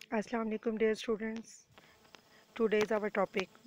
Assalamu alaikum dear students. Today is our topic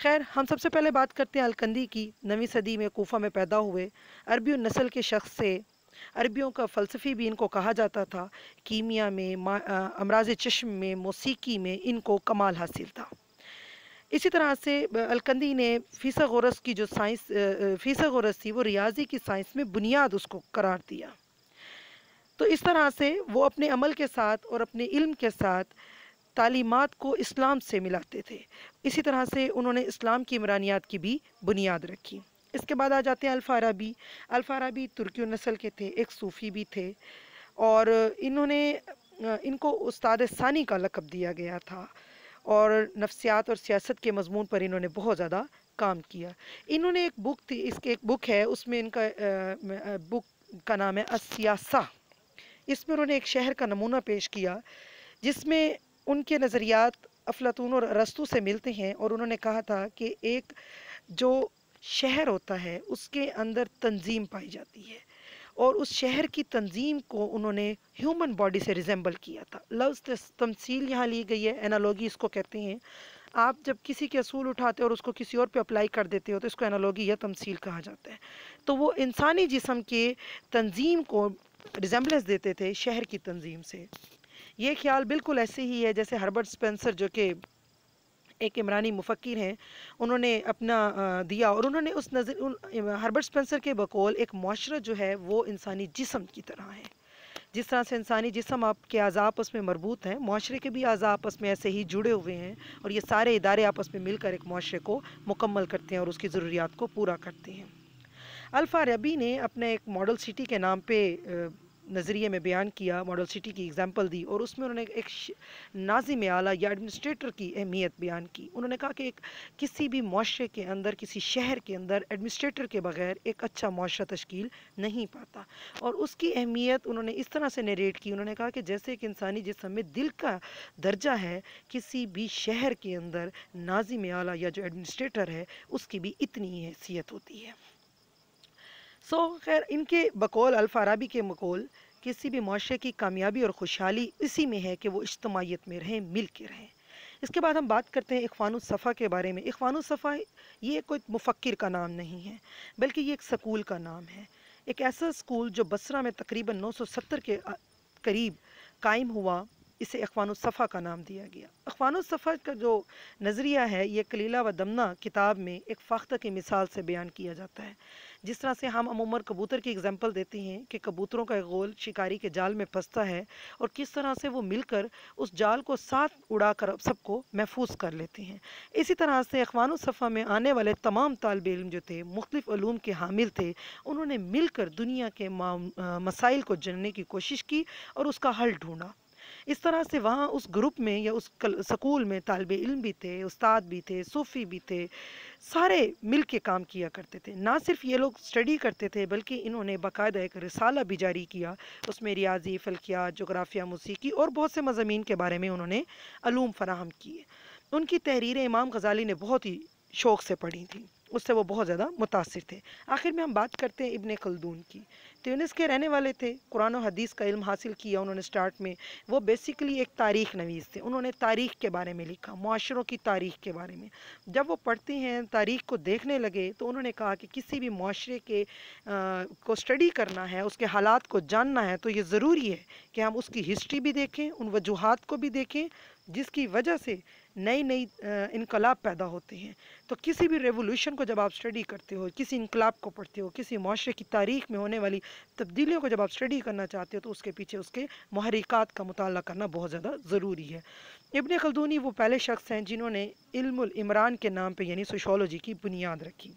خیر، ہم سب سے پہلے بات کرتے ہیں الکندی کی۔ 9ویں صدی میں کوفہ میں پیدا ہوئے، عربی نسل کے شخص سے عربیوں کا فلسفی بھی ان کو کہا جاتا تھا۔ کیمیا میں، امراض چشم میں، موسیقی میں ان کو کمال حاصل تھا۔ اسی طرح سے الکندی نے فیثاغورس کی جو سائنس فیثاغورس تھی، وہ ریاضی کی سائنس میں بنیاد اس کو قرار دیا۔ تو اس طرح سے وہ اپنے عمل کے ساتھ اور اپنے علم کے ساتھ تعلیمات کو اسلام سے ملاتے تھے۔ اسی طرح سے انہوں نے اسلام کی عمرانیات کی بھی بنیاد رکھی۔ اس کے بعد آ جاتے ہیں الفارابی۔ الفارابی ترکی نسل کے تھے، ایک صوفی بھی تھے، اور انہوں نے ان کو استاد ثانی کا لقب دیا گیا تھا، اور نفسیات اور سیاست کے مضمون پر انہوں نے بہت زیادہ کام کیا۔ انہوں نے ایک بک تھی، اس کے ایک بک ہے، اس میں ان کا بک کا نام ہے السیاسہ۔ اس میں انہوں نے ایک شہر کا نمونہ پیش کیا جس میں ان کے نظریات افلاطون اور ارسطو سے ملتے ہیں، اور انہوں نے کہا تھا کہ ایک جو شہر ہوتا ہے اس کے اندر تنظیم پائی جاتی ہے، اور اس شہر کی تنظیم کو انہوں نے ہیومن باڈی سے ریزمبل کیا تھا۔ لفظ تمثیل یہاں لی گئی ہے، اینالوگی اس کو کہتے ہیں۔ آپ جب کسی کے اصول اٹھاتے اور اس کو کسی اور پہ اپلائی کر دیتے ہو تو اس کو اینالوگی یا تمثیل کہا جاتا ہے۔ تو وہ انسانی جسم کے تنظیم کو ریزمبلنس دیتے تھے شہر کی تنظیم سے۔ یہ خیال بالکل ایسے ہی ہے جیسے ہربرٹ سپینسر، جو کہ ایک عمرانی مفکر ہیں، انہوں نے اپنا دیا، اور انہوں نے اس ہربرٹ سپینسر کے بقول ایک معاشرہ جو ہے وہ انسانی جسم کی طرح ہے۔ جس طرح سے انسانی جسم آپ کے اعضاء آپس میں مربوط ہیں، معاشرے کے بھی اعضاء آپس میں ایسے ہی جڑے ہوئے ہیں، اور یہ سارے ادارے آپس میں مل کر ایک معاشرے کو مکمل کرتے ہیں اور اس کی ضروریات کو پورا کرتے ہیں۔ الفارابی نے اپنے ایک ماڈل سٹی کے نام پہ نظریے میں بیان کیا، ماڈل سٹی کی اگزامپل دی، اور اس میں انہوں نے ایک ناظم اعلیٰ یا ایڈمنسٹریٹر کی اہمیت بیان کی۔ انہوں نے کہا کہ کسی بھی معاشرے کے اندر، کسی شہر کے اندر ایڈمنسٹریٹر کے بغیر ایک اچھا معاشرہ تشکیل نہیں پاتا، اور اس کی اہمیت انہوں نے اس طرح سے نیریٹ کی۔ انہوں نے کہا کہ جیسے ایک انسانی جسم میں دل کا درجہ ہے، کسی بھی شہر کے اندر ناظم اعلیٰ یا جو ایڈمنسٹریٹر ہے اس کی بھی اتنی ہی حیثیت ہوتی ہے۔ خیر، ان کے بقول، الفارابی کے بقول، کسی بھی معاشرے کی کامیابی اور خوشحالی اسی میں ہے کہ وہ اجتماعیت میں رہیں، مل کے رہیں۔ اس کے بعد ہم بات کرتے ہیں اخوان الصفا کے بارے میں۔ اخوان الصفا یہ کوئی مفکر کا نام نہیں ہے، بلکہ یہ ایک سکول کا نام ہے، ایک ایسا سکول جو بصرہ میں تقریباً 970 کے قریب قائم ہوا۔ اسے اخوان الصفا کا نام دیا گیا۔ اخوان الصفا کا جو نظریہ ہے یہ کلیلہ و دمنہ کتاب میں ایک فاختہ کی مثال سے بیان کیا جاتا ہے۔ جس طرح سے ہم عموماً کبوتر کی اگزامپل دیتے ہیں کہ کبوتروں کا ایک غول شکاری کے جال میں پھنستا ہے، اور کس طرح سے وہ مل کر اس جال کو ساتھ اڑا کر سب کو محفوظ کر لیتے ہیں۔ اسی طرح سے اخوان الصفا میں آنے والے تمام طالب علم جو تھے، مختلف علوم کے حامل تھے، انہوں نے مل کر دنیا کے مسائل کو جاننے کی کوشش کی اور اس کا حل ڈھونڈا۔ اس طرح سے وہاں اس گروپ میں یا اس سکول میں طالب علم بھی تھے، استاد بھی تھے، صوفی بھی تھے، سارے مل کے کام کیا کرتے تھے۔ نہ صرف یہ لوگ اسٹڈی کرتے تھے بلکہ انہوں نے باقاعدہ ایک رسالہ بھی جاری کیا، اس میں ریاضی، فلکیات، جغرافیہ، موسیقی اور بہت سے مضامین کے بارے میں انہوں نے علوم فراہم کیے۔ ان کی تحریریں امام غزالی نے بہت ہی شوق سے پڑھی تھیں، اس سے وہ بہت زیادہ متاثر تھے۔ آخر میں ہم بات کرتے ہیں ابن خلدون کی۔ تیونس کے رہنے والے تھے، قرآن و حدیث کا علم حاصل کیا انہوں نے سٹارٹ میں۔ وہ بیسیکلی ایک تاریخ نویس تھے، انہوں نے تاریخ کے بارے میں لکھا، معاشروں کی تاریخ کے بارے میں۔ جب وہ پڑھتے ہیں، تاریخ کو دیکھنے لگے، تو انہوں نے کہا کہ کسی بھی معاشرے کے کو اسٹڈی کرنا ہے، اس کے حالات کو جاننا ہے، تو یہ ضروری ہے کہ ہم اس کی ہسٹری بھی دیکھیں، ان وجوہات کو بھی دیکھیں جس کی وجہ سے نئی انقلاب پیدا ہوتے ہیں۔ تو کسی بھی ریولوشن کو جب آپ اسٹڈی کرتے ہو، کسی انقلاب کو پڑھتے ہو، کسی معاشرے کی تاریخ میں ہونے والی تبدیلیوں کو جب آپ اسٹڈی کرنا چاہتے ہو، تو اس کے پیچھے اس کے محرکات کا مطالعہ کرنا بہت زیادہ ضروری ہے۔ ابن خلدونی وہ پہلے شخص ہیں جنہوں نے علم العمران کے نام پہ یعنی سوشولوجی کی بنیاد رکھی۔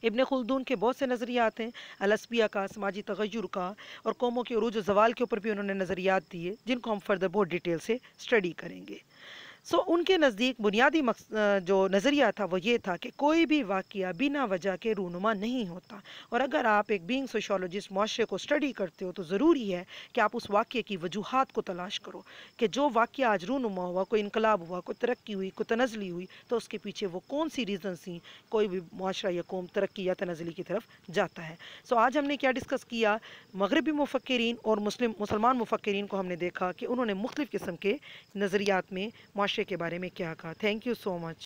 ابن خلدون کے بہت سے نظریات ہیں، الاسبیہ کا، سماجی تغیر کا، اور قوموں کے عروج و زوال کے اوپر بھی انہوں نے نظریات دیے، جن کو ہم فردر بہت ڈیٹیل سے اسٹڈی کریں گے۔ ان کے نزدیک بنیادی جو نظریہ تھا وہ یہ تھا کہ کوئی بھی واقعہ بنا وجہ کے رونما نہیں ہوتا، اور اگر آپ ایک بینگ سوشولوجسٹ معاشرے کو اسٹڈی کرتے ہو تو ضروری ہے کہ آپ اس واقعے کی وجوہات کو تلاش کرو، کہ جو واقعہ آج رونما ہوا، کوئی انقلاب ہوا، کوئی ترقی ہوئی، کوئی تنزلی ہوئی، تو اس کے پیچھے وہ کون سی ریزنز تھیں۔ کوئی بھی معاشرہ یا قوم ترقی یا تنزلی کی طرف جاتا ہے۔ آج ہم نے کیا ڈسکس کیا؟ مغربی مفکرین اور مسلمان مفکرین کو ہم نے دیکھا کہ انہوں نے مختلف قسم کے نظریات میں معاشرے کے بارے میں کیا کہا۔ Thank you so much.